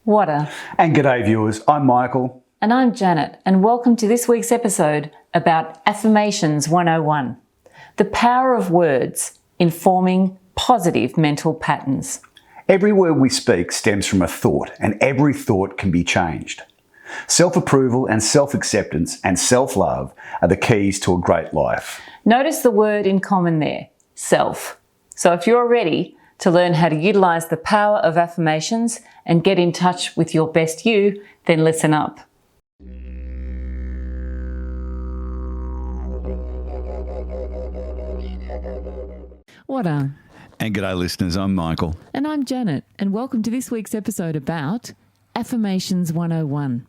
Whata. And g'day viewers, I'm Michael. And I'm Janet, and welcome to this week's episode about Affirmations 101, the power of words in forming positive mental patterns. Every word we speak stems from a thought, and every thought can be changed. Self-approval and self-acceptance and self-love are the keys to a great life. Notice the word in common there, self. So if you're ready to learn how to utilise the power of affirmations and get in touch with your best you, then listen up. Whata. And g'day listeners, I'm Michael. And I'm Janet, and welcome to this week's episode about Affirmations 101,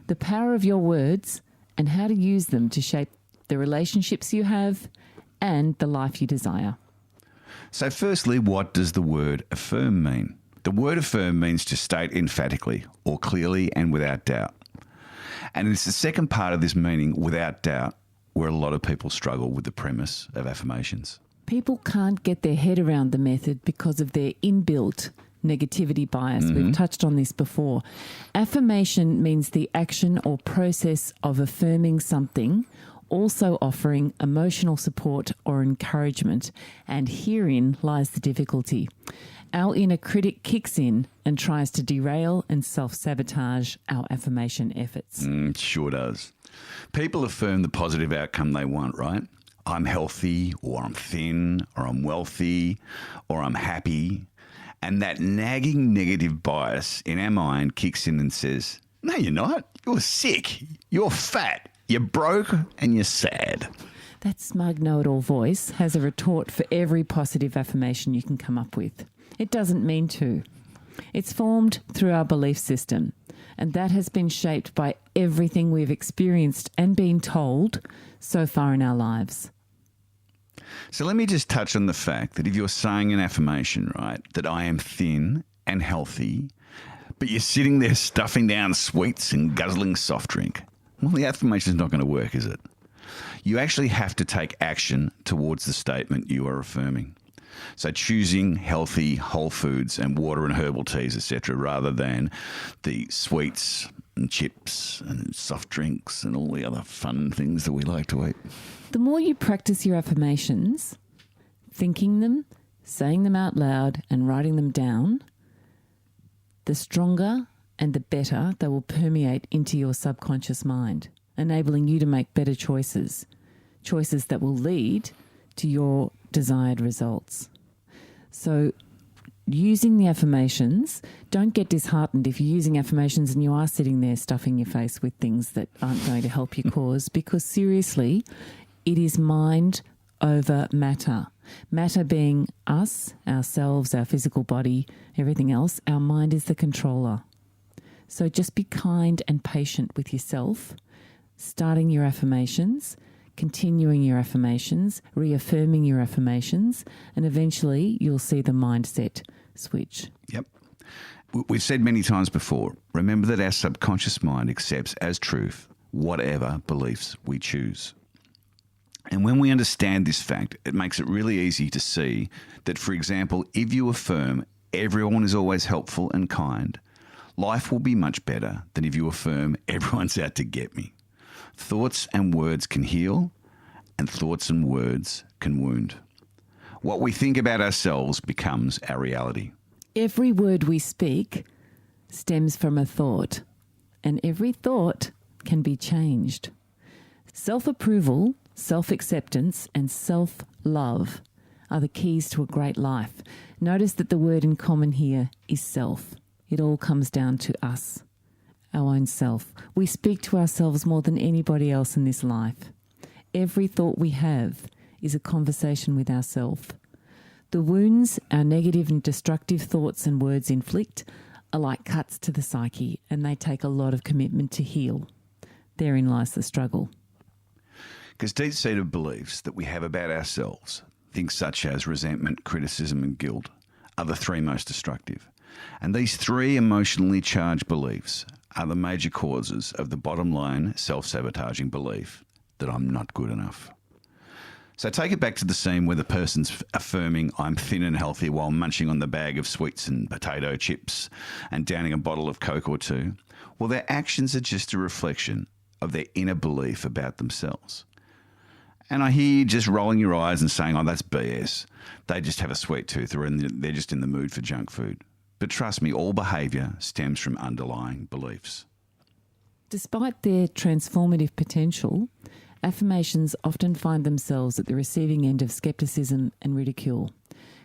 the power of your words and how to use them to shape the relationships you have and the life you desire. So firstly, what does the word affirm mean? The word affirm means to state emphatically or clearly and without doubt. And it's the second part of this meaning, without doubt, where a lot of people struggle with the premise of affirmations. People can't get their head around the method because of their inbuilt negativity bias. We've touched on this before. Affirmation means the action or process of affirming something, also offering emotional support or encouragement, and herein lies the difficulty. Our inner critic kicks in and tries to derail and self-sabotage our affirmation efforts. It sure does. People affirm the positive outcome they want, right? I'm healthy, or I'm thin, or I'm wealthy, or I'm happy. And that nagging negative bias in our mind kicks in and says, no, you're not. You're sick. You're fat. You're broke and you're sad. That smug know-it-all voice has a retort for every positive affirmation you can come up with. It doesn't mean to. It's formed through our belief system, and that has been shaped by everything we've experienced and been told so far in our lives. So let me just touch on the fact that if you're saying an affirmation, right, that I am thin and healthy, but you're sitting there stuffing down sweets and guzzling soft drink, well, the affirmation's not going to work, is it? You actually have to take action towards the statement you are affirming. So choosing healthy, whole foods and water and herbal teas, etc., rather than the sweets and chips and soft drinks and all the other fun things that we like to eat. The more you practice your affirmations, thinking them, saying them out loud and writing them down, the stronger and the better they will permeate into your subconscious mind, enabling you to make better choices that will lead to your desired results. So using the affirmations, don't get disheartened if you're using affirmations and you are sitting there stuffing your face with things that aren't going to help your cause, because seriously, it is mind over matter. Matter being us, ourselves, our physical body, everything else. Our mind is the controller. So just be kind and patient with yourself, starting your affirmations, continuing your affirmations, reaffirming your affirmations, and eventually you'll see the mindset switch. Yep. We've said many times before, remember that our subconscious mind accepts as truth whatever beliefs we choose. And when we understand this fact, it makes it really easy to see that, for example, if you affirm everyone is always helpful and kind, life will be much better than if you affirm everyone's out to get me. Thoughts and words can heal, and thoughts and words can wound. What we think about ourselves becomes our reality. Every word we speak stems from a thought, and every thought can be changed. Self-approval, self-acceptance, and self-love are the keys to a great life. Notice that the word in common here is self. It all comes down to us, our own self. We speak to ourselves more than anybody else in this life. Every thought we have is a conversation with ourselves. The wounds our negative and destructive thoughts and words inflict are like cuts to the psyche, and they take a lot of commitment to heal. Therein lies the struggle. Because deep-seated beliefs that we have about ourselves, things such as resentment, criticism and guilt, are the three most destructive. And these three emotionally charged beliefs are the major causes of the bottom line self-sabotaging belief that I'm not good enough. So take it back to the scene where the person's affirming, I'm thin and healthy, while munching on the bag of sweets and potato chips and downing a bottle of Coke or two. Well, their actions are just a reflection of their inner belief about themselves. And I hear you just rolling your eyes and saying, oh, that's BS. They just have a sweet tooth or they're just in the mood for junk food. But trust me, all behaviour stems from underlying beliefs. Despite their transformative potential, affirmations often find themselves at the receiving end of scepticism and ridicule.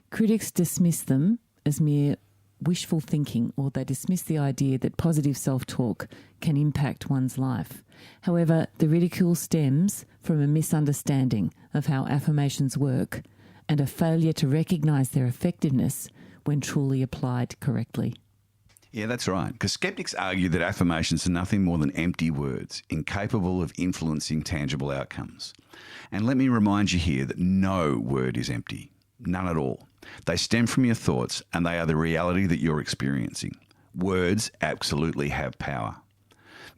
Critics dismiss them as mere wishful thinking, or they dismiss the idea that positive self-talk can impact one's life. However, the ridicule stems from a misunderstanding of how affirmations work and a failure to recognise their effectiveness when truly applied correctly. Yeah, that's right. Because skeptics argue that affirmations are nothing more than empty words, incapable of influencing tangible outcomes. And let me remind you here that no word is empty. None at all. They stem from your thoughts and they are the reality that you're experiencing. Words absolutely have power.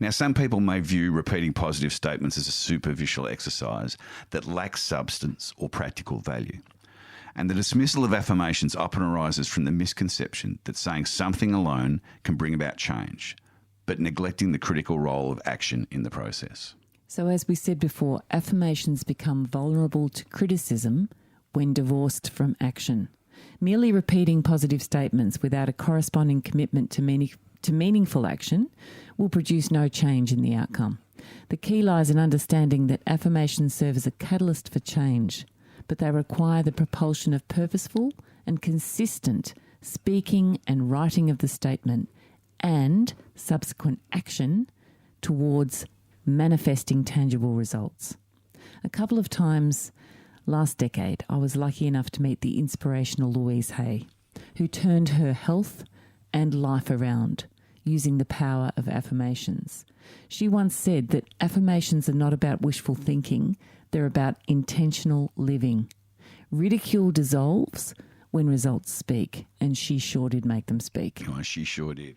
Now, some people may view repeating positive statements as a superficial exercise that lacks substance or practical value. And the dismissal of affirmations often arises from the misconception that saying something alone can bring about change, but neglecting the critical role of action in the process. So as we said before, affirmations become vulnerable to criticism when divorced from action. Merely repeating positive statements without a corresponding commitment to meaningful action will produce no change in the outcome. The key lies in understanding that affirmations serve as a catalyst for change, but they require the propulsion of purposeful and consistent speaking and writing of the statement and subsequent action towards manifesting tangible results. A couple of times last decade, I was lucky enough to meet the inspirational Louise Hay, who turned her health and life around using the power of affirmations. She once said that affirmations are not about wishful thinking, they're about intentional living. Ridicule dissolves when results speak, and she sure did make them speak. Oh, she sure did.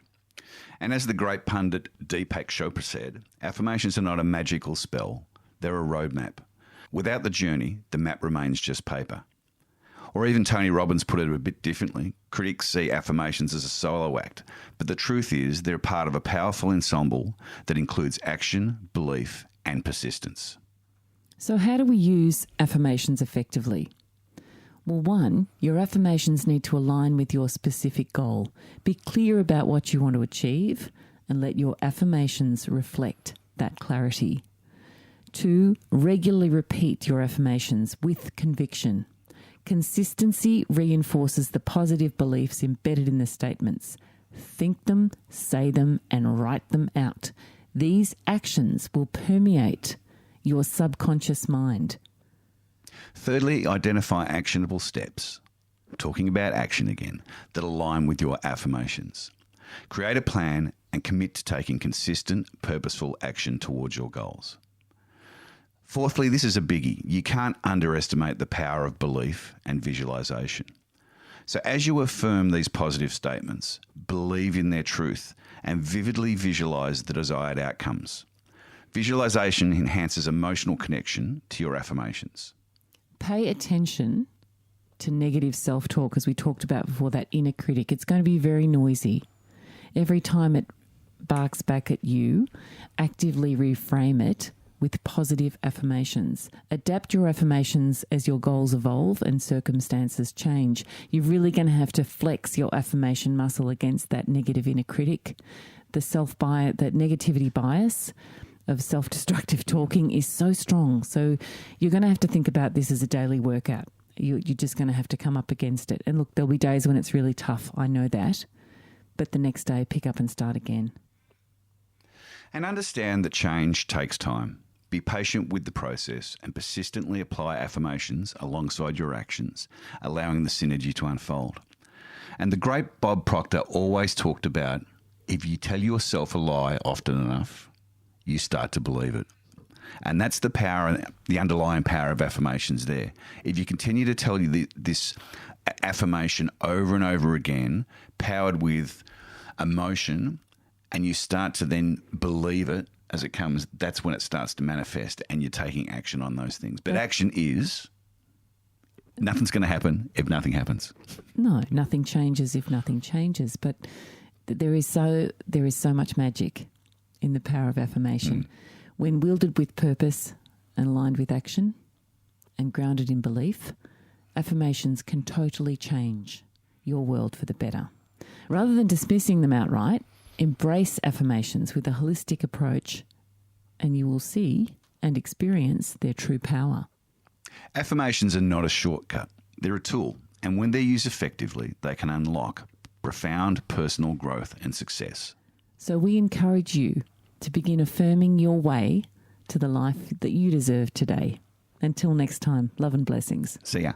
And as the great pundit Deepak Chopra said, affirmations are not a magical spell, they're a roadmap. Without the journey, the map remains just paper. Or even Tony Robbins put it a bit differently. Critics see affirmations as a solo act, but the truth is they're part of a powerful ensemble that includes action, belief, and persistence. So how do we use affirmations effectively? Well, one, your affirmations need to align with your specific goal. Be clear about what you want to achieve and let your affirmations reflect that clarity. 2, regularly repeat your affirmations with conviction. Consistency reinforces the positive beliefs embedded in the statements. Think them, say them, and write them out. These actions will permeate your subconscious mind. Thirdly, identify actionable steps. Talking about action again, that align with your affirmations. Create a plan and commit to taking consistent, purposeful action towards your goals. Fourthly, this is a biggie. You can't underestimate the power of belief and visualization. So as you affirm these positive statements, believe in their truth and vividly visualize the desired outcomes. Visualization enhances emotional connection to your affirmations. Pay attention to negative self-talk, as we talked about before, that inner critic. It's going to be very noisy. Every time it barks back at you, actively reframe it with positive affirmations. Adapt your affirmations as your goals evolve and circumstances change. You're really going to have to flex your affirmation muscle against that negative inner critic. That negativity bias of self-destructive talking is so strong. So you're going to have to think about this as a daily workout. You're just going to have to come up against it. And look, there'll be days when it's really tough. I know that. But the next day, pick up and start again. And understand that change takes time. Be patient with the process and persistently apply affirmations alongside your actions, allowing the synergy to unfold. And the great Bob Proctor always talked about, if you tell yourself a lie often enough, you start to believe it. And that's the power, the underlying power of affirmations there. If you continue to tell you this affirmation over and over again, powered with emotion, and you start to then believe it as it comes, that's when it starts to manifest and you're taking action on those things. But action is Nothing's going to happen if nothing happens. No, nothing changes if nothing changes. But there is so much magic in the power of affirmation. When wielded with purpose and aligned with action and grounded in belief, affirmations can totally change your world for the better. Rather than dismissing them outright, embrace affirmations with a holistic approach and you will see and experience their true power. Affirmations are not a shortcut. They're a tool, and when they're used effectively, they can unlock profound personal growth and success. So we encourage you to begin affirming your way to the life that you deserve today. Until next time, love and blessings. See ya.